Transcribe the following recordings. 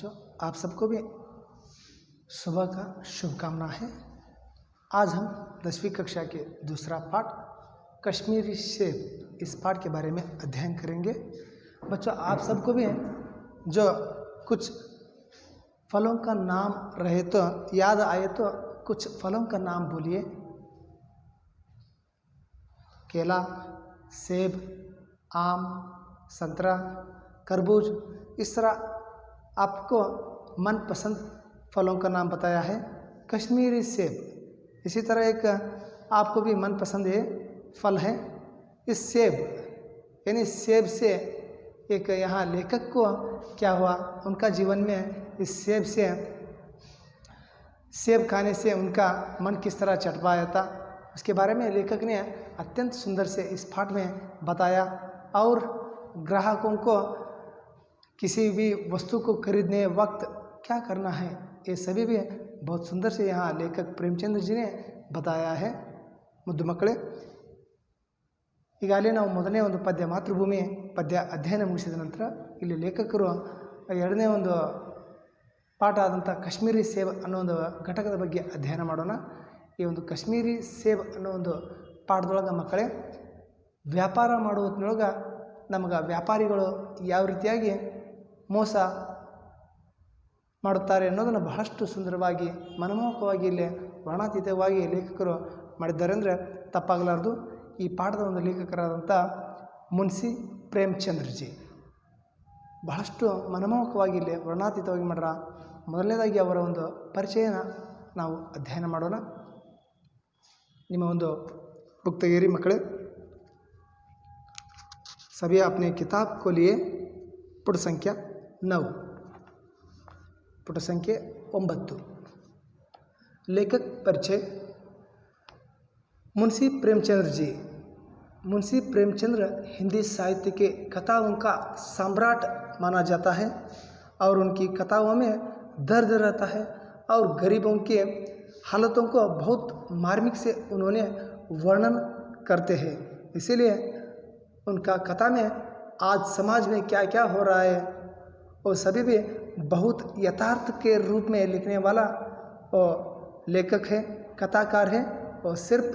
बच्चों, आप सबको भी सुबह का शुभकामना है। आज हम 10वीं कक्षा के दूसरा पाठ कश्मीरी सेब इस पाठ के बारे में अध्ययन करेंगे। बच्चों, आप सबको भी जो कुछ फलों का नाम रहे तो याद आए तो कुछ फलों का नाम बोलिए। केला, सेब, आम, संतरा, तरबूज, इस तरह आपको मनपसंद फलों का नाम बताया है। कश्मीरी सेब इसी तरह एक आपको भी मनपसंद ये फल है। इस सेब यानी सेब से एक यहाँ लेखक को क्या हुआ, उनका जीवन में इस सेब खाने से उनका मन किस तरह चटपाया था, उसके बारे में लेखक ने अत्यंत सुंदर से इस पाठ में बताया। और ग्राहकों को किसी भी वस्तु को खरीदने वक्त क्या करना है, ये सभी भी बहुत सुंदर से यहाँ लेखक प्रेमचंद्र जी ने बताया है। ಮುದ್ದು ಮಕ್ಕಳೇ, ಈಗಾಗಲೇ ನಾವು ಮೊದಲನೇ ಒಂದು ಪದ್ಯ ಮಾತೃಭೂಮಿ ಪದ್ಯ ಅಧ್ಯಯನ ಮುಗಿಸಿದ ನಂತರ ಇಲ್ಲಿ ಲೇಖಕರು ಎರಡನೇ ಒಂದು ಪಾಠ ಆದಂಥ ಕಾಶ್ಮೀರಿ ಸೇಬ್ ಅನ್ನೋ ಒಂದು ಘಟಕದ ಬಗ್ಗೆ ಅಧ್ಯಯನ ಮಾಡೋಣ। ಈ ಒಂದು ಕಾಶ್ಮೀರಿ ಸೇಬ್ ಅನ್ನೋ ಒಂದು ಪಾಠದೊಳಗೆ ಮಕ್ಕಳೇ, ವ್ಯಾಪಾರ ಮಾಡುವುದರೊಳಗೆ ನಮಗೆ ವ್ಯಾಪಾರಿಗಳು ಯಾವ ರೀತಿಯಾಗಿ ಮೋಸ ಮಾಡುತ್ತಾರೆ ಅನ್ನೋದನ್ನು ಬಹಳಷ್ಟು ಸುಂದರವಾಗಿ ಮನಮೋಹಕವಾಗಿ ಇಲ್ಲಿ ವರ್ಣಾತೀತವಾಗಿ ಲೇಖಕರು ಮಾಡಿದ್ದಾರೆ ಅಂದರೆ ತಪ್ಪಾಗಲಾರದು। ಈ ಪಾಠದ ಒಂದು ಲೇಖಕರಾದಂಥ ಮುನ್ಸಿ ಪ್ರೇಮಚಂದ್ರ ಜಿ ಬಹಳಷ್ಟು ಮನಮೋಹಕವಾಗಿ ಇಲ್ಲಿ ವರ್ಣಾತೀತವಾಗಿ ಮಾಡ್ರ। ಮೊದಲನೇದಾಗಿ ಅವರ ಒಂದು ಪರಿಚಯನ ನಾವು ಅಧ್ಯಯನ ಮಾಡೋಣ। ನಿಮ್ಮ ಒಂದು ಬುಕ್ ತೆಗೆಯಿರಿ ಮಕ್ಕಳೇ। सभी अपने किताब को लिए पुट संख्या 9, पुट संख्या 9। लेखक परिचय। मुंशी प्रेमचंद्र जी। मुंशी प्रेमचंद्र हिंदी साहित्य के कथाओं का सम्राट माना जाता है और उनकी कथाओं में दर्द रहता है और गरीबों के हालतों को बहुत मार्मिक से उन्होंने वर्णन करते हैं। इसीलिए उनका कथा में आज समाज में क्या क्या हो रहा है और सभी भी बहुत यथार्थ के रूप में लिखने वाला और लेखक है, कथाकार है। और सिर्फ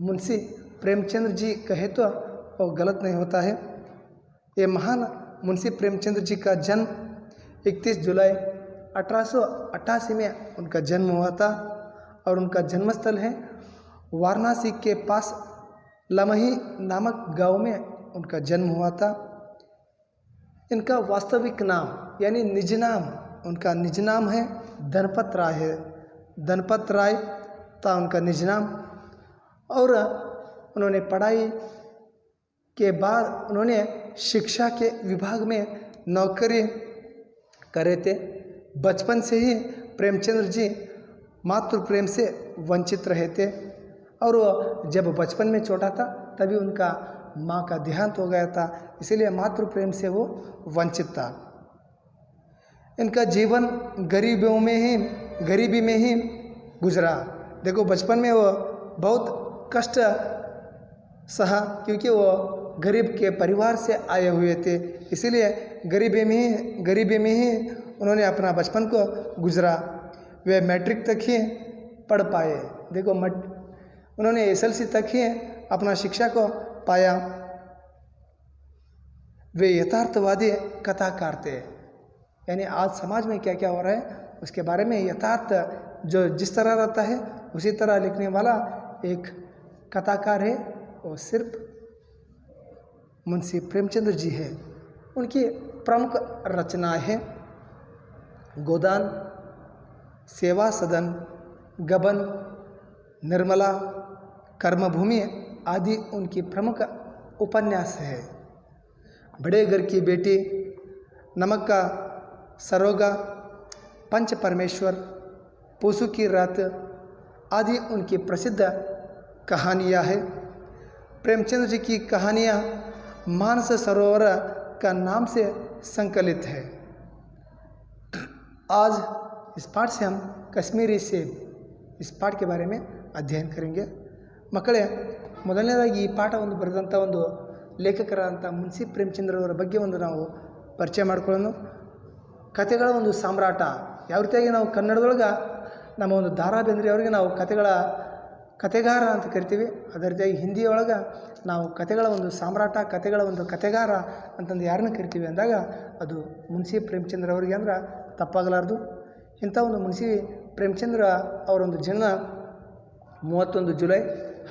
मुंशी प्रेमचंद्र जी कहे तो वो गलत नहीं होता है। ये महान मुंशी प्रेमचंद्र जी का जन्म 31 जुलाई 1888 में उनका जन्म हुआ था और उनका जन्मस्थल है वाराणसी के पास लमही नामक गांव में उनका जन्म हुआ था। इनका वास्तविक नाम यानी निज नाम, उनका निज नाम है धनपत राय है। धनपत राय था उनका निज नाम। और उन्होंने पढ़ाई के बाद उन्होंने शिक्षा के विभाग में नौकरी करे थे। बचपन से ही प्रेमचंद्र जी मातृ प्रेम से वंचित रहे थे और जब बचपन में छोटा था तभी उनका माँ का देहांत हो गया था, इसीलिए मातृ प्रेम से वो वंचित था। इनका जीवन गरीबी में ही गुजरा। देखो, बचपन में वो बहुत कष्ट सहा क्योंकि वो गरीब के परिवार से आए हुए थे, इसीलिए गरीबी में ही उन्होंने अपना बचपन को गुजरा। वे मैट्रिक तक ही पढ़ पाए। देखो, उन्होंने SLC तक ही अपना शिक्षा को पाया। वे यथार्थवादी कथाकार थे, यानी आज समाज में क्या क्या हो रहा है उसके बारे में यथार्थ जो जिस तरह रहता है उसी तरह लिखने वाला एक कथाकार है, वो सिर्फ मुंशी प्रेमचंद्र जी है। उनकी प्रमुख रचनाएं हैं गोदान, सेवा सदन, गबन, निर्मला, कर्मभूमि आदि उनकी प्रमुख उपन्यास है। बड़े घर की बेटी, नमक का सरोगा, पंच परमेश्वर, पूसू की रात आदि उनकी प्रसिद्ध कहानियाँ हैं। प्रेमचंद्र जी की कहानियाँ मानस सरोवर का नाम से संकलित है। आज इस पाठ से हम कश्मीरी सेब इस पाठ के बारे में अध्ययन करेंगे। ಮಕ್ಕಳೇ, ಮೊದಲನೇದಾಗಿ ಈ ಪಾಠ ಒಂದು ಬರೆದಂಥ ಒಂದು ಲೇಖಕರಾದಂಥ ಮುನ್ಸಿ ಪ್ರೇಮಚಂದ್ರ ಅವರ ಬಗ್ಗೆ ಒಂದು ನಾವು ಪರಿಚಯ ಮಾಡ್ಕೊಳ್ಳೋಣ। ಕತೆಗಳ ಒಂದು ಸಾಮ್ರಾಟ. ಯಾವ ರೀತಿಯಾಗಿ ನಾವು ಕನ್ನಡದೊಳಗೆ ನಮ್ಮ ಒಂದು ದ ರಾ ಬೇಂದ್ರೆ ಅವರಿಗೆ ನಾವು ಕತೆಗಾರ ಅಂತ ಕರಿತೀವಿ, ಅದೇ ರೀತಿಯಾಗಿ ಹಿಂದಿಯೊಳಗೆ ನಾವು ಕತೆಗಳ ಒಂದು ಸಾಮ್ರಾಟ, ಕತೆಗಳ ಒಂದು ಕತೆಗಾರ ಅಂತಂದು ಯಾರನ್ನ ಕರಿತೀವಿ ಅಂದಾಗ ಅದು ಮುನ್ಷಿ ಪ್ರೇಮಚಂದ್ರ ಅವರಿಗೆ ಅಂದ್ರೆ ತಪ್ಪಾಗಲಾರ್ದು. ಇಂಥ ಒಂದು ಮುನ್ಷಿ ಪ್ರೇಮಚಂದ್ರ ಅವರೊಂದು ಜನನ 31 ಜುಲೈ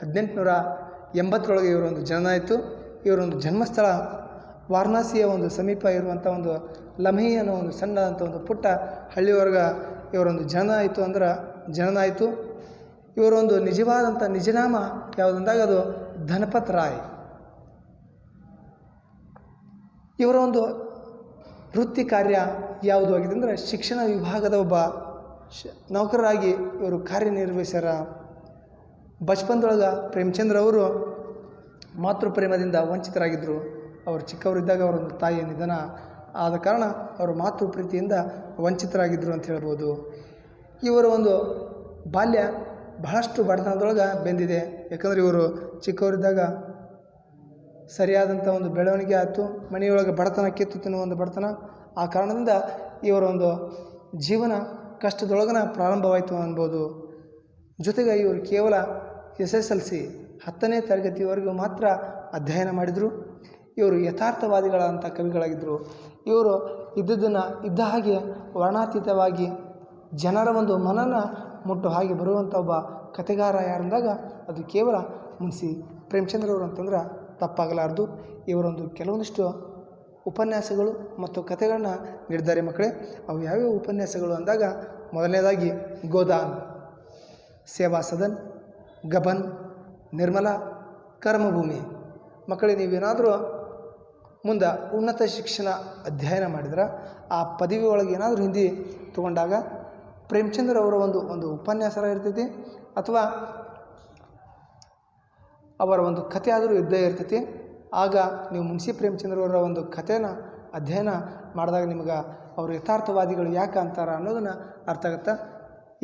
1880 ಇವರೊಂದು ಜನನ ಆಯಿತು. ಇವರೊಂದು ಜನ್ಮಸ್ಥಳ ವಾರಣಾಸಿಯ ಒಂದು ಸಮೀಪ ಇರುವಂಥ ಒಂದು ಲಮ್ಹಿ ಅನ್ನೋ ಒಂದು ಸಣ್ಣ ಅಂತ ಒಂದು ಪುಟ್ಟ ಹಳ್ಳಿವರೆಗೆ ಇವರೊಂದು ಜನನ ಆಯಿತು. ಇವರೊಂದು ನಿಜವಾದಂಥ ನಿಜನಾಮ ಯಾವುದಂದಾಗ ಅದು ಧನಪತ್ ರಾಯ್. ಇವರ ಒಂದು ವೃತ್ತಿ ಕಾರ್ಯ ಯಾವುದು ಆಗಿದೆ ಅಂದರೆ ಶಿಕ್ಷಣ ವಿಭಾಗದ ಒಬ್ಬ ನೌಕರರಾಗಿ ಇವರು ಕಾರ್ಯನಿರ್ವಹಿಸ್ಯಾರ. ಬಚ್ಪನ್ದೊಳಗೆ ಪ್ರೇಮಚಂದ್ರ ಅವರು ಮಾತೃಪ್ರೇಮದಿಂದ ವಂಚಿತರಾಗಿದ್ದರು. ಅವರು ಚಿಕ್ಕವರಿದ್ದಾಗ ಅವರೊಂದು ತಾಯಿಯ ನಿಧನ ಆದ ಕಾರಣ ಅವರು ಮಾತೃ ಪ್ರೀತಿಯಿಂದ ವಂಚಿತರಾಗಿದ್ದರು ಅಂತ ಹೇಳ್ಬೋದು. ಇವರ ಒಂದು ಬಾಲ್ಯ ಬಹಳಷ್ಟು ಬಡತನದೊಳಗೆ ಬೆಂದಿದೆ. ಯಾಕಂದರೆ ಇವರು ಚಿಕ್ಕವರಿದ್ದಾಗ ಸರಿಯಾದಂಥ ಒಂದು ಬೆಳವಣಿಗೆ ಆಯಿತು, ಮನೆಯೊಳಗೆ ಬಡತನ ಕಿತ್ತು ತಿನ್ನುವ ಒಂದು ಬಡತನ. ಆ ಕಾರಣದಿಂದ ಇವರ ಒಂದು ಜೀವನ ಕಷ್ಟದೊಳಗನ ಪ್ರಾರಂಭವಾಯಿತು ಅನ್ಬೋದು. ಜೊತೆಗೆ ಇವರು ಕೇವಲ SSLC 10ನೇ ತರಗತಿವರೆಗೂ ಮಾತ್ರ ಅಧ್ಯಯನ ಮಾಡಿದರು. ಇವರು ಯಥಾರ್ಥವಾದಿಗಳಂಥ ಕವಿಗಳಾಗಿದ್ದರು. ಇವರು ಇದ್ದದ್ದನ್ನು ಇದ್ದ ಹಾಗೆ ವರ್ಣಾತೀತವಾಗಿ ಜನರ ಒಂದು ಮನನ ಮುಟ್ಟು ಹಾಗೆ ಬರುವಂಥ ಒಬ್ಬ ಕತೆಗಾರ ಯಾರಂದಾಗ ಅದು ಕೇವಲ ಮುನ್ಷಿ ಪ್ರೇಮಚಂದ್ರವರು ಅಂತಂದ್ರೆ ತಪ್ಪಾಗಲಾರ್ದು. ಇವರೊಂದು ಕೆಲವೊಂದಿಷ್ಟು ಉಪನ್ಯಾಸಗಳು ಮತ್ತು ಕತೆಗಳನ್ನ ನೀಡಿದ್ದಾರೆ ಮಕ್ಕಳೇ. ಅವು ಯಾವ್ಯಾವ ಉಪನ್ಯಾಸಗಳು ಅಂದಾಗ ಮೊದಲನೇದಾಗಿ ಗೋದಾನ್, ಸೇವಾ ಸದನ್, ಗಬನ್, ನಿರ್ಮಲಾ, ಕರ್ಮಭೂಮಿ. ಮಕ್ಕಳೇ, ನೀವೇನಾದರೂ ಮುಂದೆ ಉನ್ನತ ಶಿಕ್ಷಣ ಅಧ್ಯಯನ ಮಾಡಿದ್ರೆ ಆ ಪದವಿ ಒಳಗೆ ಏನಾದರೂ ಹಿಂದಿ ತೊಗೊಂಡಾಗ ಪ್ರೇಮಚಂದ್ರ ಅವರ ಒಂದು ಉಪನ್ಯಾಸ ಇರ್ತೈತಿ, ಅಥವಾ ಅವರ ಒಂದು ಕತೆ ಆದರೂ ಇದ್ದೇ ಇರ್ತೈತಿ. ಆಗ ನೀವು ಮುನ್ಷಿ ಪ್ರೇಮಚಂದ್ರವರ ಒಂದು ಕಥೆನ ಅಧ್ಯಯನ ಮಾಡಿದಾಗ ನಿಮಗೆ ಅವರು ಯಥಾರ್ಥವಾದಿಗಳು ಯಾಕೆ ಅಂತಾರ ಅನ್ನೋದನ್ನು ಅರ್ಥ ಆಗುತ್ತೆ.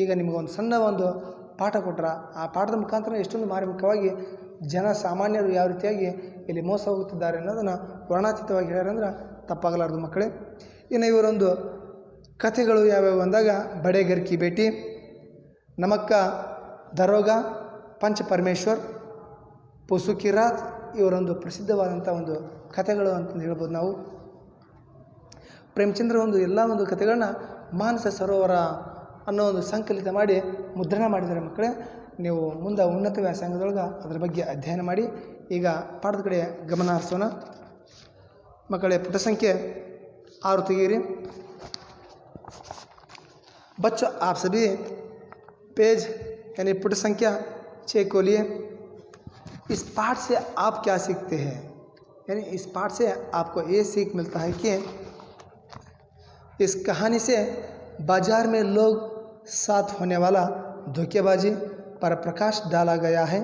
ಈಗ ನಿಮಗೊಂದು ಸಣ್ಣ ಒಂದು ಪಾಠ ಕೊಟ್ರೆ ಆ ಪಾಠದ ಮುಖಾಂತರ ಎಷ್ಟೊಂದು ಮಾರ್ಮಿಕವಾಗಿ ಸಾಮಾನ್ಯರು ಯಾವ ರೀತಿಯಾಗಿ ಇಲ್ಲಿ ಮೋಸ ಹೋಗುತ್ತಿದ್ದಾರೆ ಅನ್ನೋದನ್ನು ವರ್ಣಾತೀತವಾಗಿ ಹೇಳ್ಯಾರಂದ್ರೆ ತಪ್ಪಾಗಲಾರ್ದು ಮಕ್ಕಳೇ. ಇನ್ನು ಇವರೊಂದು ಕಥೆಗಳು ಯಾವ್ಯಾವು ಅಂದಾಗ ಬಡೆ ಘರ್ ಕಿ ಬೇಟಿ, ನಮಕ್ಕ ದರೋಗ, ಪಂಚ ಪರಮೇಶ್ವರ್, ಪುಸು ಕಿ ರಾತ್ ಇವರೊಂದು ಪ್ರಸಿದ್ಧವಾದಂಥ ಒಂದು ಕಥೆಗಳು ಅಂತಂದು ಹೇಳ್ಬೋದು ನಾವು. ಪ್ರೇಮಚಂದ್ರ ಒಂದು ಎಲ್ಲ ಒಂದು ಕಥೆಗಳನ್ನ ಮಾನಸ ಸರೋವರ ಅನ್ನೋ ಒಂದು ಸಂಕಲಿತ ಮಾಡಿ ಮುದ್ರಣ ಮಾಡಿದ್ದಾರೆ ಮಕ್ಕಳೇ. ನೀವು ಮುಂದೆ ಉನ್ನತ ವ್ಯಾಸಂಗದೊಳಗೆ ಅದರ ಬಗ್ಗೆ ಅಧ್ಯಯನ ಮಾಡಿ. ಈಗ ಪಾಠದ ಕಡೆ ಗಮನ ಹರಿಸೋಣ ಮಕ್ಕಳೇ. ಪುಟ ಸಂಖ್ಯೆ 6 ತೆಗೀರಿ. बच्चों, आप सभी पेज यानी पुट संख्या 6 को लिए। इस पाठ से आप क्या सीखते हैं? यानी इस पाठ से आपको ये सीख मिलता है कि इस कहानी से बाजार में लोग साथ होने वाला धोखेबाजी पर प्रकाश डाला गया है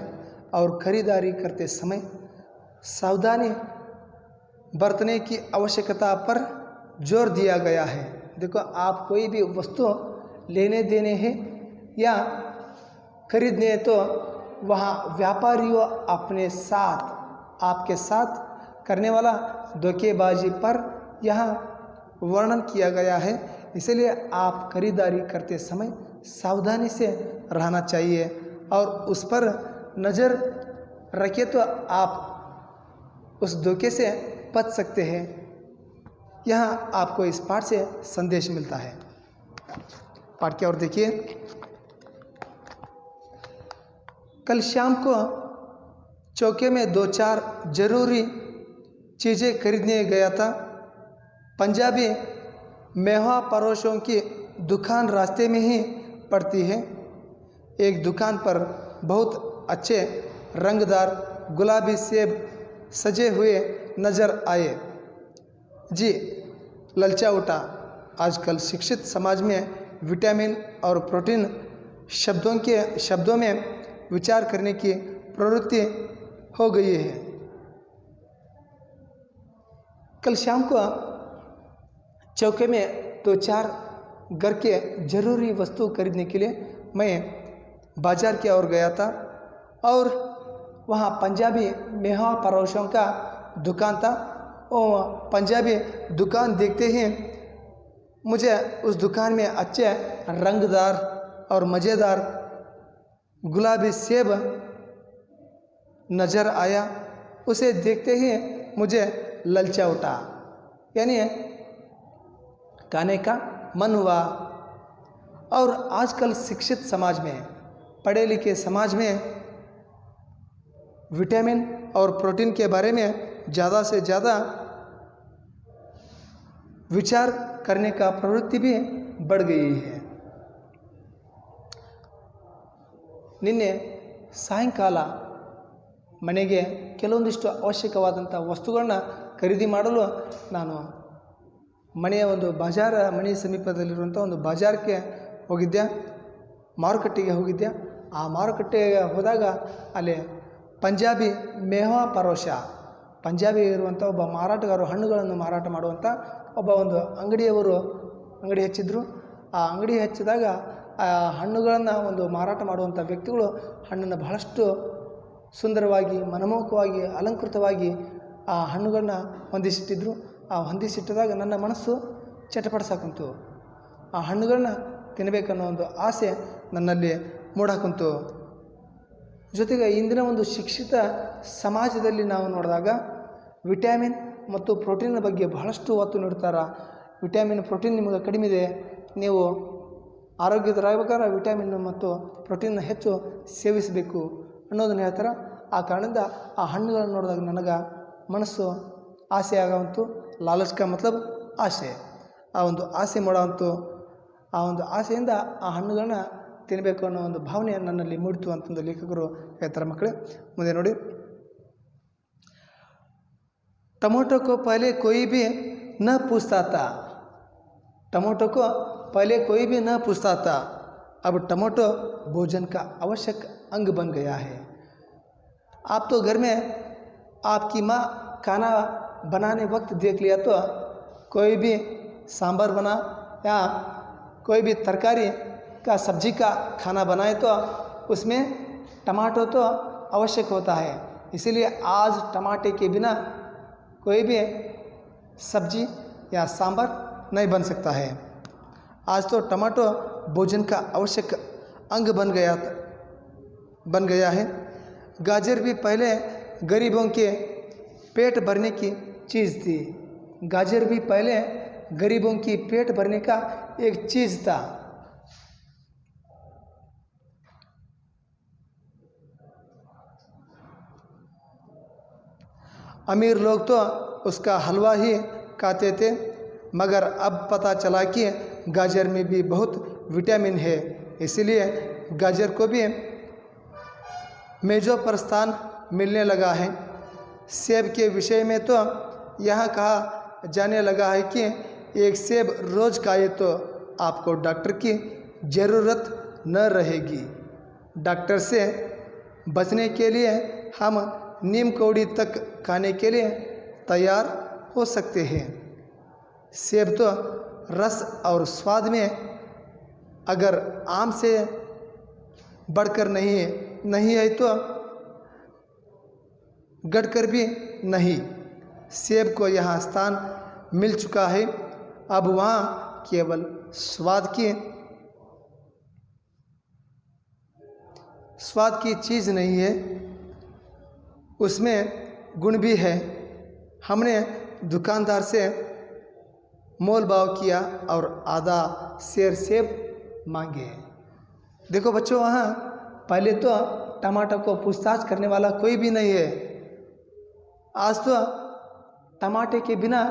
और खरीदारी करते समय सावधानी बरतने की आवश्यकता पर जोर दिया गया है। देखो, आप कोई भी वस्तु लेने देने हैं या खरीदने हैं तो वहाँ व्यापारियों अपने साथ आपके साथ करने वाला धोखेबाजी पर यहाँ वर्णन किया गया है। इसलिए आप खरीदारी करते समय सावधानी से रहना चाहिए और उस पर नज़र रखें तो आप उस धोखे से बच सकते हैं। यहाँ आपको इस पाठ से संदेश मिलता है। पाठ की ओर देखिए। कल शाम को चौके में 2-4 ज़रूरी चीज़ें खरीदने गया था। पंजाबी मेवा परोसों की दुकान रास्ते में ही पड़ती है। एक दुकान पर बहुत अच्छे रंगदार गुलाबी सेब सजे हुए नज़र आए। जी ललचा उठा। आजकल शिक्षित समाज में विटामिन और प्रोटीन शब्दों में विचार करने की प्रवृत्ति हो गई है। कल शाम को चौके में 2-4 घर के ज़रूरी वस्तु खरीदने के लिए मैं बाज़ार की ओर गया था और वहाँ पंजाबी मेवा परोसों का दुकान था। और पंजाबी दुकान देखते ही मुझे उस दुकान में अच्छे रंगदार और मज़ेदार गुलाबी सेब नज़र आया। उसे देखते ही मुझे ललचा उठा, यानी खाने का मन हुआ। और आजकल शिक्षित समाज में, पढ़े लिखे समाज में विटामिन और प्रोटीन के बारे में ज़्यादा से ज़्यादा विचार करने का प्रवृत्ति भी बढ़ गई है। ನಿನ್ನೆ ಸಾಯಂಕಾಲ ಮನೆಗೆ ಕೆಲವೊಂದಿಷ್ಟು ಅವಶ್ಯಕವಾದಂಥ ವಸ್ತುಗಳನ್ನ ಖರೀದಿ ಮಾಡಲು ನಾನು ಮನೆಯ ಒಂದು ಮನೆ ಸಮೀಪದಲ್ಲಿರುವಂಥ ಒಂದು ಬಾಜಾರ್ಗೆ ಹೋಗಿದ್ದೆ, ಮಾರುಕಟ್ಟೆಗೆ ಹೋಗಿದ್ದೆ. ಆ ಮಾರುಕಟ್ಟೆಗೆ ಹೋದಾಗ ಅಲ್ಲಿ ಪಂಜಾಬಿ ಮೇವಾ ಪರೋಶ, ಪಂಜಾಬಿ ಇರುವಂಥ ಒಬ್ಬ ಮಾರಾಟಗಾರರು, ಹಣ್ಣುಗಳನ್ನು ಮಾರಾಟ ಮಾಡುವಂಥ ಒಂದು ಅಂಗಡಿ ಹಚ್ಚಿದ್ರು. ಆ ಅಂಗಡಿ ಹಚ್ಚಿದಾಗ ಆ ಹಣ್ಣುಗಳನ್ನು ಒಂದು ಮಾರಾಟ ಮಾಡುವಂಥ ವ್ಯಕ್ತಿಗಳು ಹಣ್ಣನ್ನು ಬಹಳಷ್ಟು ಸುಂದರವಾಗಿ, ಮನಮೋಹಕವಾಗಿ, ಅಲಂಕೃತವಾಗಿ ಆ ಹಣ್ಣುಗಳನ್ನ ಹೊಂದಿಸಿಟ್ಟಿದ್ರು. ಆ ಹೊಂದಿಸಿಟ್ಟಿದಾಗ ನನ್ನ ಮನಸ್ಸು ಚಟಪಡಿಸಾಕುಂತು. ಆ ಹಣ್ಣುಗಳನ್ನ ತಿನ್ನಬೇಕನ್ನೋ ಒಂದು ಆಸೆ ನನ್ನಲ್ಲಿ ಮೂಡಾಕುಂತು. ಜೊತೆಗೆ ಇಂದಿನ ಒಂದು ಶಿಕ್ಷಿತ ಸಮಾಜದಲ್ಲಿ ನಾವು ನೋಡಿದಾಗ ವಿಟಮಿನ್ ಮತ್ತು ಪ್ರೋಟೀನ್ ಬಗ್ಗೆ ಬಹಳಷ್ಟು ಒತ್ತು ನೀಡ್ತಾರೆ. ವಿಟಮಿನ್, ಪ್ರೋಟೀನ್ ನಿಮಗೆ ಕಡಿಮೆ ಇದೆ, ನೀವು ಆರೋಗ್ಯದರಾಗಬೇಕಾದ್ರೆ ವಿಟಮಿನ್ ಮತ್ತು ಪ್ರೋಟೀನ್ನ ಹೆಚ್ಚು ಸೇವಿಸಬೇಕು ಅನ್ನೋದನ್ನು ಹೇಳ್ತಾರೆ. ಆ ಕಾರಣದಿಂದ ಆ ಹಣ್ಣುಗಳನ್ನು ನೋಡಿದಾಗ ನನಗೆ ಮನಸ್ಸು ಆಸೆ ಆಗೋವಂತು. ಲಾಲಚ್ ಕಾ ಮತ್ಲಬ್ ಆಸೆ, ಆ ಒಂದು ಆಸೆ ಮಾಡೋವಂತು. ಆ ಒಂದು ಆಸೆಯಿಂದ ಆ ಹಣ್ಣುಗಳನ್ನ ತಿನ್ನಬೇಕು ಅನ್ನೋ ಒಂದು ಭಾವನೆ ನನ್ನಲ್ಲಿ ಮೂಡಿತು ಅಂತಂದು ಲೇಖಕರು ಹೇಳ್ತಾರೆ. ಮಕ್ಕಳೇ, ಮುಂದೆ ನೋಡಿ. टमाटो को पहले कोई भी न पूछता था, टमाटो को पहले कोई भी न पूछता था, अब टमाटो भोजन का आवश्यक अंग बन गया है. आप तो घर में आपकी माँ खाना बनाने वक्त देख लिया तो कोई भी सांभर बना या कोई भी तरकारी का, सब्जी का खाना बनाए तो उसमें टमाटो तो आवश्यक होता है. इसीलिए आज टमाटे के बिना कोई भी सब्जी या सांभर नहीं बन सकता है. आज तो टमाटो भोजन का आवश्यक अंग बन गया है. गाजर भी पहले गरीबों के पेट भरने की चीज़ थी. गाजर भी पहले गरीबों की पेट भरने का एक चीज़ था. अमीर लोग तो उसका हलवा ही खाते थे, मगर अब पता चला कि गाजर में भी बहुत विटामिन है. इसीलिए गाजर को भी मेज़ों पर स्थान मिलने लगा है. सेब के विषय में तो यह कहा जाने लगा है कि एक सेब रोज़ खाए तो आपको डॉक्टर की ज़रूरत न रहेगी. डॉक्टर से बचने के लिए हम नीम कौड़ी तक खाने के लिए तैयार हो सकते हैं. सेब तो रस और स्वाद में अगर आम से बढ़कर नहीं है तो घटकर भी नहीं. सेब को यहाँ स्थान मिल चुका है. अब वहाँ केवल स्वाद की चीज़ नहीं है, उसमें गुण भी है. हमने दुकानदार से मोल भाव किया और आधा शेर सेब मांगे. देखो बच्चों, वहाँ पहले तो टमाटर को पूछताछ करने वाला कोई भी नहीं है. आज तो टमाटे के बिना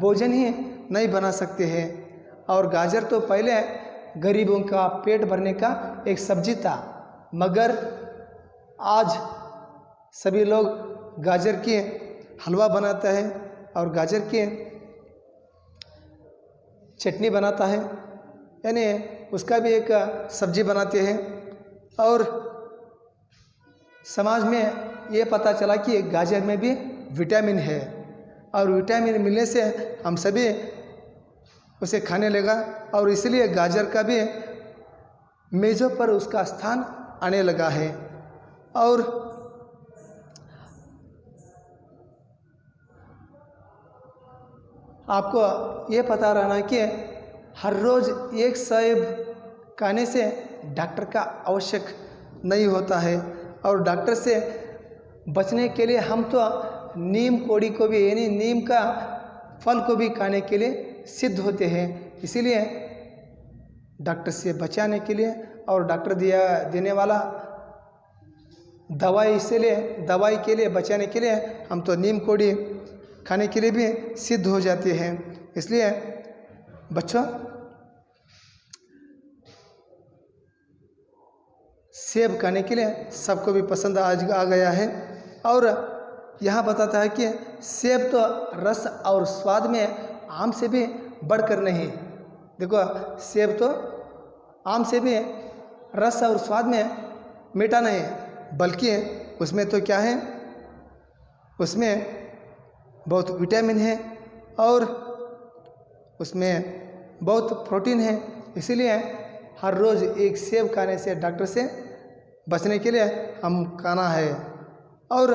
भोजन ही नहीं बना सकते हैं. और गाजर तो पहले गरीबों का पेट भरने का एक सब्जी था, मगर आज सभी लोग गाजर के हलवा बनाता है और गाजर के चटनी बनाता है, यानी उसका भी एक सब्जी बनाते हैं. और समाज में ये पता चला कि गाजर में भी विटामिन है और विटामिन मिलने से हम सभी उसे खाने लगा और इसलिए गाजर का भी मेज़ों पर उसका स्थान आने लगा है. और आपको ये पता रहना कि हर रोज़ एक सेब खाने से डॉक्टर का आवश्यक नहीं होता है। और डॉक्टर से बचने के लिए हम तो नीम कोड़ी को भी यानी नीम का फल को भी खाने के लिए सिद्ध होते हैं। इसीलिए डॉक्टर से बचाने के लिए और डॉक्टर देने वाला दवाई के लिए बचाने के लिए हम तो नीम कोड़ी खाने के लिए भी सिद्ध हो जाते हैं। इसलिए बच्चों, सेब खाने के लिए सबको भी पसंद आ गया है। और यहाँ बताता है कि सेब तो रस और स्वाद में आम से भी बढ़कर नहीं। देखो, सेब तो आम से भी रस और स्वाद में मीठा नहीं, बल्कि उसमें तो क्या है, उसमें बहुत विटामिन है और उसमें बहुत प्रोटीन है। इसीलिए हर रोज़ एक सेब खाने से डॉक्टर से बचने के लिए हम खाना है। और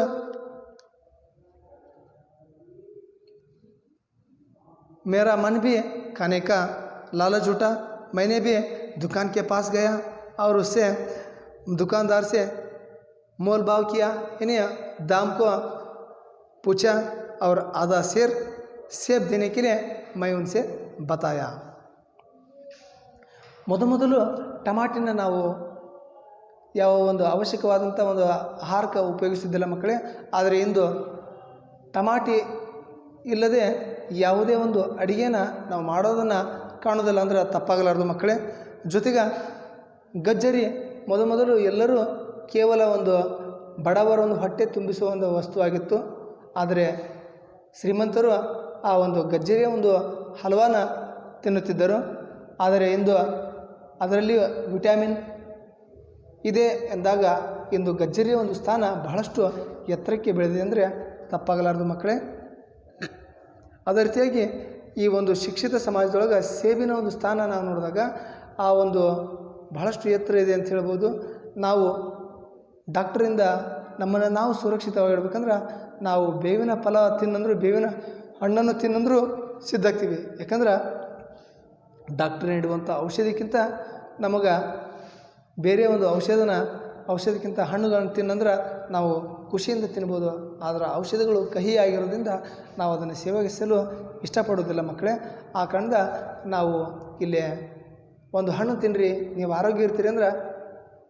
मेरा मन भी खाने का लालच उठा। मैंने भी दुकान के पास गया और उससे दुकानदार से मोल भाव किया, यानी दाम को पूछा और आधा शेर सेब देने के लिए मैं उनसे बताया। ಮೊದಲು ಟಮಾಟಿನ ನಾವು ಯಾವ ಒಂದು ಅವಶ್ಯಕವಾದಂಥ ಒಂದು ಆಹಾರಕ್ಕೆ ಉಪಯೋಗಿಸಿದ್ದಿಲ್ಲ ಮಕ್ಕಳೇ. ಆದರೆ ಇಂದು ಟಮಾಟಿ ಇಲ್ಲದೆ ಯಾವುದೇ ಒಂದು ಅಡುಗೆನ ನಾವು ಮಾಡೋದನ್ನು ಕಾಣೋದಿಲ್ಲ ಅಂದರೆ ತಪ್ಪಾಗಲಾರ್ದು ಮಕ್ಕಳೇ. ಜೊತೆಗೆ ಗಜ್ಜರಿ ಮೊದಲು ಎಲ್ಲರೂ ಕೇವಲ ಒಂದು ಬಡವರ ಒಂದು ಹೊಟ್ಟೆ ತುಂಬಿಸುವ ಒಂದು ವಸ್ತುವಾಗಿತ್ತು. ಆದರೆ ಶ್ರೀಮಂತರು ಆ ಒಂದು ಗಜ್ಜರಿಯ ಒಂದು ಹಲ್ವಾನ ತಿನ್ನುತ್ತಿದ್ದರು. ಆದರೆ ಇಂದು ಅದರಲ್ಲಿ ವಿಟಮಿನ್ ಇದೆ ಎಂದಾಗ ಇಂದು ಗಜ್ಜರಿಯ ಒಂದು ಸ್ಥಾನ ಬಹಳಷ್ಟು ಎತ್ತರಕ್ಕೆ ಬೆಳೆದಿದೆ ಅಂದರೆ ತಪ್ಪಾಗಲಾರದು ಮಕ್ಕಳೇ. ಅದೇ ರೀತಿಯಾಗಿ ಈ ಒಂದು ಶಿಕ್ಷಿತ ಸಮಾಜದೊಳಗೆ ಸೇಬಿನ ಒಂದು ಸ್ಥಾನ ನಾವು ನೋಡಿದಾಗ ಆ ಒಂದು ಬಹಳಷ್ಟು ಎತ್ತರ ಇದೆ ಅಂತ ಹೇಳ್ಬೋದು. ನಾವು ಡಾಕ್ಟರಿಂದ ನಮ್ಮನ್ನು ನಾವು ಸುರಕ್ಷಿತವಾಗಿಡ್ಬೇಕಂದ್ರೆ ನಾವು ಬೇವಿನ ಫಲ ತಿನ್ನಂದ್ರು, ಬೇವಿನ ಹಣ್ಣನ್ನು ತಿನ್ನಂದ್ರೂ ಸಿದ್ಧಾಗ್ತೀವಿ. ಯಾಕಂದ್ರೆ ಡಾಕ್ಟರ್ ನೀಡುವಂಥ ಔಷಧಿಕ್ಕಿಂತ ನಮಗೆ ಬೇರೆ ಒಂದು ಔಷಧಿಕ್ಕಿಂತ ಹಣ್ಣುಗಳನ್ನು ತಿನ್ನಂದ್ರೆ ನಾವು ಖುಷಿಯಿಂದ ತಿನ್ಬೋದು. ಆದರೆ ಔಷಧಿಗಳು ಕಹಿ ಆಗಿರೋದ್ರಿಂದ ನಾವು ಅದನ್ನು ಸೇವಿಸಲು ಇಷ್ಟಪಡೋದಿಲ್ಲ ಮಕ್ಕಳೇ. ಆ ಕಾರಣದಿಂದ ನಾವು ಇಲ್ಲಿ ಒಂದು ಹಣ್ಣು ತಿನ್ನಿರಿ, ನೀವು ಆರೋಗ್ಯ ಇರ್ತೀರಿ ಅಂದ್ರೆ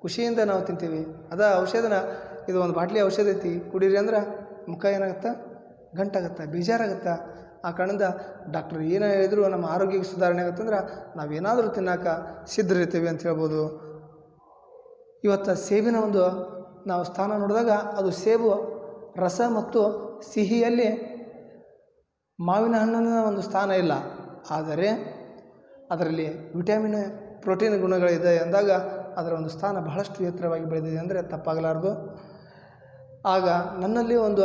ಖುಷಿಯಿಂದ ನಾವು ತಿಂತೀವಿ. ಔಷಧನ ಇದು ಒಂದು ಬಾಟ್ಲಿ ಔಷಧ ಐತಿ ಕುಡೀರಿ ಅಂದ್ರೆ ಮುಖ ಏನಾಗುತ್ತೆ, ಗಂಟಾಗುತ್ತೆ, ಬೇಜಾರಾಗುತ್ತೆ. ಆ ಕಾರಣದಿಂದ ಡಾಕ್ಟರ್ ಏನೋ ಹೇಳಿದ್ರು ನಮ್ಮ ಆರೋಗ್ಯಕ್ಕೆ ಸುಧಾರಣೆ ಆಗುತ್ತಂದ್ರೆ ನಾವೇನಾದರೂ ತಿನ್ನೋಕೆ ಸಿದ್ಧರಿರ್ತೀವಿ ಅಂತ ಹೇಳ್ಬೋದು. ಇವತ್ತು ಸೇಬಿನ ಒಂದು ನಾವು ಸ್ಥಾನ ನೋಡಿದಾಗ ಅದು ಸೇಬು ರಸ ಮತ್ತು ಸಿಹಿಯಲ್ಲಿ ಮಾವಿನ ಹಣ್ಣಿನ ಒಂದು ಸ್ಥಾನ ಇಲ್ಲ. ಆದರೆ ಅದರಲ್ಲಿ ವಿಟಮಿನ್, ಪ್ರೋಟೀನ್ ಗುಣಗಳಿದೆ ಎಂದಾಗ ಅದರ ಒಂದು ಸ್ಥಾನ ಬಹಳಷ್ಟು ಎತ್ತರವಾಗಿ ಬೆಳೆದಿದೆ ಅಂದರೆ ತಪ್ಪಾಗಲಾರದು. ಆಗ ನನ್ನಲ್ಲಿ ಒಂದು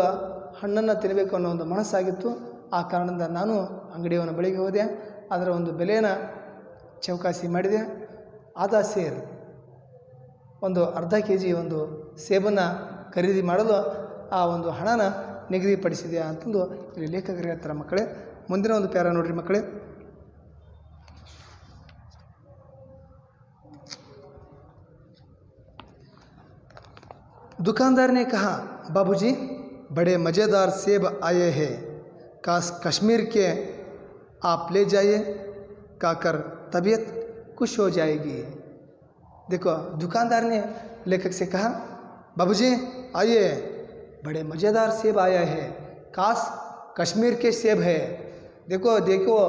ಹಣ್ಣನ್ನು ತಿನ್ನಬೇಕು ಅನ್ನೋ ಒಂದು ಮನಸ್ಸಾಗಿತ್ತು. ಆ ಕಾರಣದಿಂದ ನಾನು ಅಂಗಡಿಯವನ ಬಳಿಗೆ ಹೋದೆ, ಅದರ ಒಂದು ಬೆಲೆನ ಚೌಕಾಸಿ ಮಾಡಿದೆ. ಆದ ಸೇರ್ ಒಂದು ಅರ್ಧ kg ಒಂದು ಸೇಬನ್ನು ಖರೀದಿ ಮಾಡಲು ಆ ಒಂದು ಹಣನ ನಿಗದಿಪಡಿಸಿದೆ ಅಂತಂದು ಇಲ್ಲಿ ಲೇಖಕರು ಹೇಳ್ತಾರೆ ಮಕ್ಕಳೇ. ಮುಂದಿನ ಒಂದು ಪ್ಯಾರ ನೋಡ್ರಿ ಮಕ್ಕಳೇ. दुकानदार ने कहा, बाबूजी बड़े मज़ेदार सेब आए हैं, काश कश्मीर के आप ले जाइए, खाकर तबीयत खुश हो जाएगी। देखो, दुकानदार ने लेखक से कहा, बाबूजी आइए, बड़े मज़ेदार सेब आया है, काश कश्मीर के सेब है। देखो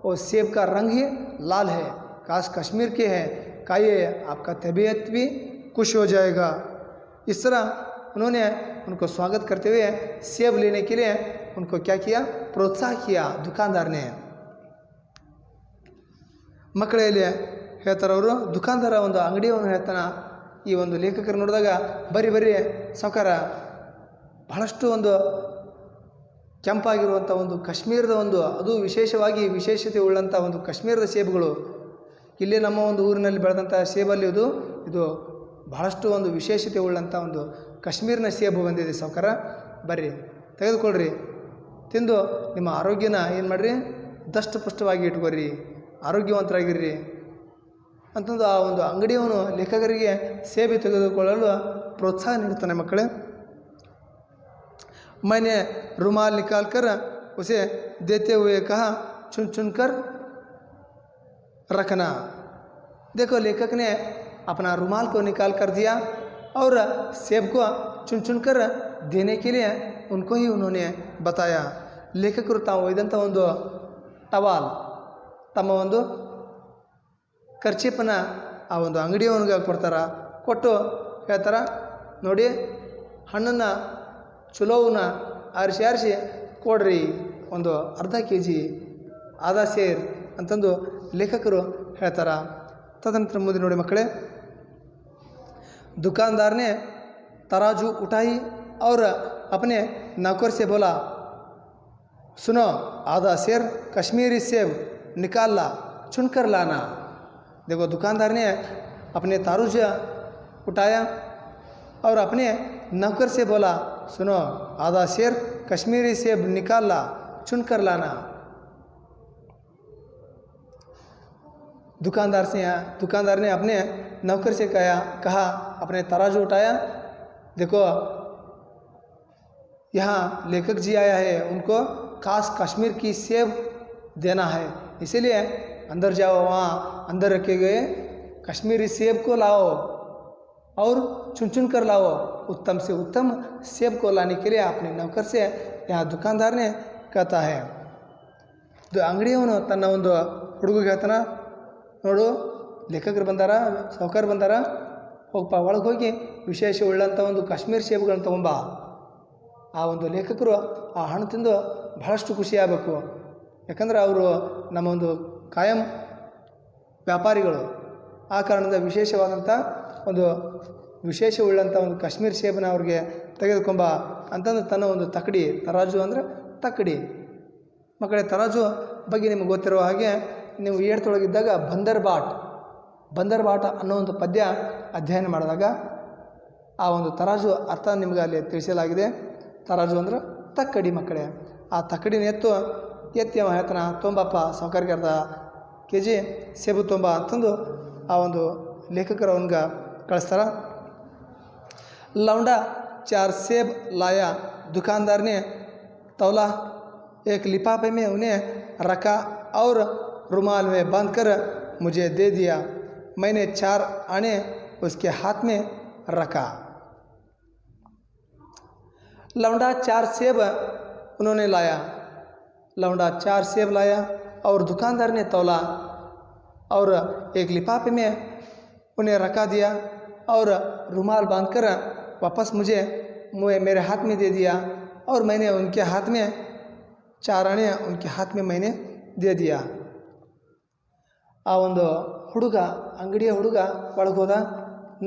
वो सेब का रंग ही लाल है, काश कश्मीर के है, खाइए, आपका तबीयत भी खुश हो जाएगा। इस तरह उन्होंने उनको स्वागत करते हुए सेब लेने के लिए उनको क्या किया, प्रोत्साह किया दुकानदार ने. ಮಕ್ಕಳಲ್ಲಿ ಹೇಳ್ತಾರೆ ಅವರು, ದುಕಾನ್ದಾರ ಒಂದು ಅಂಗಡಿಯವನು ಹೇಳ್ತಾನೆ, ಈ ಒಂದು ಲೇಖಕರು ನೋಡಿದಾಗ ಬರೀ ಸಾವುಕಾರ ಬಹಳಷ್ಟು ಒಂದು ಕೆಂಪಾಗಿರುವಂಥ ಒಂದು ಕಾಶ್ಮೀರದ ಒಂದು ಅದು ವಿಶೇಷತೆ ಉಳ್ಳಂಥ ಒಂದು ಕಾಶ್ಮೀರದ ಸೇಬುಗಳು ಇಲ್ಲೇ ನಮ್ಮ ಒಂದು ಊರಿನಲ್ಲಿ ಬೆಳೆದಂಥ ಸೇಬಲ್ಲಿ ಇದು ಬಹಳಷ್ಟು ಒಂದು ವಿಶೇಷತೆ ಉಳ್ಳಂಥ ಒಂದು ಕಾಶ್ಮೀರಿನ ಸೇಬು ಬಂದಿದೆ ಸಾವುಕಾರ, ಬರ್ರಿ ತೆಗೆದುಕೊಳ್ಳ್ರಿ, ತಿಂದು ನಿಮ್ಮ ಆರೋಗ್ಯನ ಏನು ಮಾಡಿರಿ ದಷ್ಟಪುಷ್ಟವಾಗಿ ಇಟ್ಕೊರಿ ಆರೋಗ್ಯವಂತರಾಗಿರ್ರಿ ಅಂತಂದು ಆ ಒಂದು ಅಂಗಡಿಯವನು ಲೇಖಕರಿಗೆ ಸೇಬು ತೆಗೆದುಕೊಳ್ಳಲು ಪ್ರೋತ್ಸಾಹ ನೀಡುತ್ತಾನೆ ಮಕ್ಕಳೇ. मैंने रुमाल निकाल कर उसे देते हुए कहा, चुन चुन कर रखना। देखो लेखक ने अपना रुमाल को निकाल कर दिया और सेब को चुन चुन कर देने के लिए उनको ही उन्होंने बताया. ಲೇಖಕರು ತಾವು ಒಯ್ದಂಥ ಒಂದು ಟವಾಲ್ ತಮ್ಮ ಒಂದು ಖರ್ಚೀಪನ್ನು ಆ ಒಂದು ಅಂಗಡಿಯವನಿಗೆ ಕೊಡ್ತಾರೆ. ಕೊಟ್ಟು ಹೇಳ್ತಾರೆ, ನೋಡಿ ಹಣ್ಣನ್ನು ಚಲೋವನ್ನ ಆರಿಸಿ ಕೊಡ್ರಿ, ಒಂದು ಅರ್ಧ ಕೆ ಜಿ ಆದಾ ಸೇರ್ ಅಂತಂದು ಲೇಖಕರು ಹೇಳ್ತಾರೆ. तदनंतर मुझे नोड़ी मकड़े, दुकानदार ने तराजू उठाई और अपने नौकर से बोला, सुनो आधा शेर कश्मीरी सेब निकाल ला, चुनकर लाना. देखो दुकानदार ने अपने तराजू उठाया और अपने नौकर से बोला, सुनो आधा शेर कश्मीरी सेब निकाल ला, चुनकर लाना. दुकानदार ने अपने नौकर से कहा अपने तराजू उठाया, देखो यहाँ लेखक जी आया है, उनको खास कश्मीर की सेब देना है, इसीलिए अंदर जाओ, वहाँ अंदर रखे गए कश्मीरी सेब को लाओ और चुन चुन कर लाओ. उत्तम से उत्तम सेब को लाने के लिए अपने नौकर से यहाँ दुकानदार ने कहता है. ಅಂಗಡಿಯವನು ತನ್ನ ಒಂದು ಹುಡುಗಿಗೆ ಹೇಳ್ತಾನ, ನೋಡು ಲೇಖಕರು ಬಂದಾರ, ಸಾಹುಕಾರ ಬಂದಾರ, ಹೋಗಪ್ಪ ಒಳಗೆ ಹೋಗಿ ವಿಶೇಷ ಉಳ್ಳಂಥ ಒಂದು ಕಾಶ್ಮೀರ್ ಸೇಬುಗಳನ್ನ ತೊಗೊಂಬ. ಆ ಒಂದು ಲೇಖಕರು ಆ ಹಣ್ಣು ತಿಂದು ಬಹಳಷ್ಟು ಖುಷಿ ಆಗಬೇಕು. ಯಾಕಂದ್ರೆ ಅವರು ನಮ್ಮ ಒಂದು ಕಾಯಂ ವ್ಯಾಪಾರಿಗಳು. ಆ ಕಾರಣದಿಂದ ವಿಶೇಷವಾದಂಥ ಒಂದು ವಿಶೇಷ ಉಳ್ಳಂಥ ಒಂದು ಕಾಶ್ಮೀರ್ ಸೇಬನ್ನ ಅವ್ರಿಗೆ ತೆಗೆದುಕೊಂಬ ಅಂತಂದು ತನ್ನ ಒಂದು ತಕ್ಕಡಿ, ತರಾಜು ಅಂದರೆ ತಕ್ಕಡಿ. ಮಕ್ಕಳೇ, ತರಾಜು ಬಗ್ಗೆ ನಿಮಗೆ ಗೊತ್ತಿರೋ ಹಾಗೆ ನೀವು ಏಡ್ತೊಳಗಿದ್ದಾಗ ಬಂದರ್ ಬಾಟ್ ಅನ್ನೋ ಒಂದು ಪದ್ಯ ಅಧ್ಯಯನ ಮಾಡಿದಾಗ ಆ ಒಂದು ತರಾಜು ಅರ್ಥ ನಿಮಗೆ ಅಲ್ಲಿ ತಿಳಿಸಲಾಗಿದೆ. ತರಾಜು ಅಂದ್ರೆ ತಕ್ಕಡಿ ಮಕ್ಕಳೇ. ಆ ತಕ್ಕಡಿನ ಎತ್ತಿ ಅವ ಹೇಳ್ತಾನ, ತೊಂಬಪ್ಪ ಸಾಹುಕಾರಿಗೆ ಅರ್ಧ ಕೆ ಜಿ ಸೇಬು ತೊಂಬ ಅಂತಂದು ಆ ಒಂದು ಲೇಖಕರು ಅವನಿಗೆ ಕಳಿಸ್ತಾರ. लौंडा 4 सेब लाया, दुकानदार ने तौला, एक लिफाफे में उन्हें रखा और रुमाल में बांधकर मुझे दे दिया. मैंने 4 आने उसके हाथ में रखा. लौंडा 4 सेब उन्होंने लाया, लौंडा 4 सेब लाया और दुकानदार ने तौला और एक लिफाफे में उन्हें रखा दिया और रुमाल बांधकर वापस मेरे हाथ में दे दिया और मैंने उनके हाथ में 4 आने उनके हाथ में मैंने दे दिया. ಆ ಒಂದು ಹುಡುಗ, ಅಂಗಡಿಯ ಹುಡುಗ ಒಳಗೆ ಹೋದ,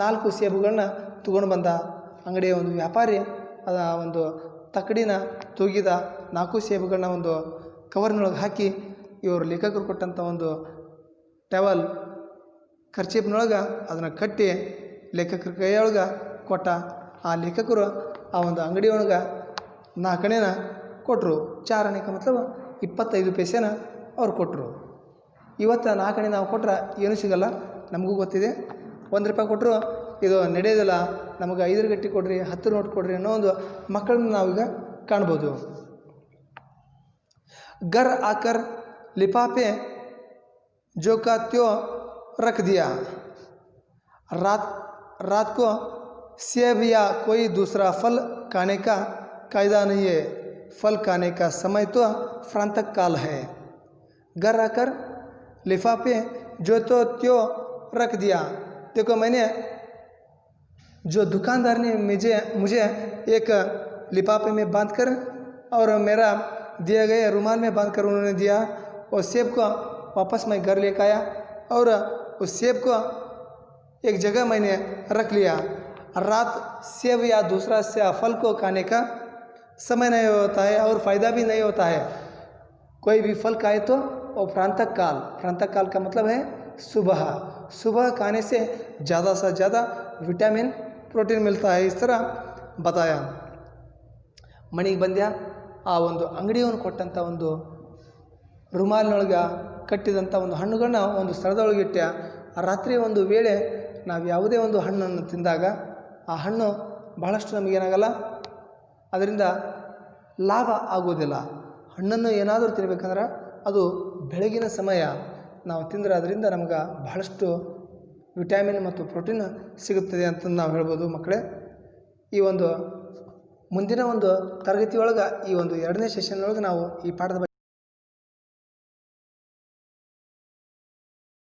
4 ಸೇಬುಗಳನ್ನ ತಗೊಂಡು ಬಂದ. ಅಂಗಡಿಯ ಒಂದು ವ್ಯಾಪಾರಿ ಅದ ಒಂದು ತಕ್ಕಡಿನ ತೂಗಿದ 4 ಸೇಬುಗಳನ್ನ ಒಂದು ಕವರ್ನೊಳಗೆ ಹಾಕಿ ಇವರು ಲೇಖಕರು ಕೊಟ್ಟಂಥ ಒಂದು ಟವಲ್ ಖರ್ಚೀಪ್ನೊಳಗೆ ಅದನ್ನು ಕಟ್ಟಿ ಲೇಖಕರ ಕೈಯೊಳಗೆ ಕೊಟ್ಟ. ಆ ಲೇಖಕರು ಆ ಒಂದು ಅಂಗಡಿಯೊಳಗೆ 4 ಆಣೆನ ಕೊಟ್ಟರು. 4 ಆಣೆಗೆ ಮತ್ಲಬ 25 ಪೈಸೆನ ಅವ್ರು ಕೊಟ್ಟರು. ಇವತ್ತು 4 ಆಣೆ ನಾವು ಕೊಟ್ರೆ ಏನೂ ಸಿಗಲ್ಲ, ನಮಗೂ ಗೊತ್ತಿದೆ. 1 ರೂಪಾಯಿ ಕೊಟ್ಟರು ಇದು ನಡೆಯೋದಿಲ್ಲ, ನಮಗೆ 5 ಗಟ್ಟಿ ಕೊಡ್ರಿ, 10 ನೋಟ್ ಕೊಡ್ರಿ ಅನ್ನೋ ಒಂದು ಮಕ್ಕಳನ್ನ ನಾವೀಗ ಕಾಣ್ಬೋದು. घर आकर लिफाफे जो का त्यों रख दिया. रात को सेब या कोई दूसरा फल खाने का कायदा नहीं है, फल खाने का समय तो प्रातः काल है. घर आकर लिफाफे जो तो त्यों रख दिया. देखो मैंने जो दुकानदार ने मुझे एक लिफाफे में बांधकर और मेरा दिए गए रुमाल में बांधकर उन्होंने दिया, और सेब को वापस मैं घर लेकर आया और उस सेब को एक जगह मैंने रख लिया. रात सेब या दूसरा फल को खाने का समय नहीं होता है और फ़ायदा भी नहीं होता है. कोई भी फल खाए तो वो प्रातः काल का मतलब है सुबह खाने से ज़्यादा विटामिन प्रोटीन मिलता है. इस तरह बताया. ಮನೆಗೆ ಬಂದ್ಯಾ, ಆ ಒಂದು ಅಂಗಡಿಯವನು ಕೊಟ್ಟಂಥ ಒಂದು ರುಮಾಲಿನೊಳಗೆ ಕಟ್ಟಿದಂಥ ಒಂದು ಹಣ್ಣುಗಳನ್ನ ಒಂದು ಸ್ಥಳದೊಳಗಿಟ್ಟೆ ರಾತ್ರಿ ಒಂದು ವೇಳೆ ನಾವು ಯಾವುದೇ ಒಂದು ಹಣ್ಣನ್ನು ತಿಂದಾಗ ಆ ಹಣ್ಣು ಬಹಳಷ್ಟು ನಮಗೇನಾಗಲ್ಲ, ಅದರಿಂದ ಲಾಭ ಆಗೋದಿಲ್ಲ. ಹಣ್ಣನ್ನು ಏನಾದರೂ ತಿನ್ನಬೇಕಂದ್ರೆ ಅದು ಬೆಳಗಿನ ಸಮಯ ನಾವು ತಿಂದರೆ ಅದರಿಂದ ನಮ್ಗೆ ಬಹಳಷ್ಟು ವಿಟಮಿನ್ ಮತ್ತು ಪ್ರೋಟೀನ್ ಸಿಗುತ್ತದೆ ಅಂತ ನಾವು ಹೇಳ್ಬೋದು ಮಕ್ಕಳೇ. ಈ ಒಂದು ಮುಂದಿನ ಒಂದು ತರಗತಿಯೊಳಗೆ ಈ ಒಂದು 2ನೇ ಸೆಷನ್ ಒಳಗೆ ನಾವು ಈ ಪಾಠದ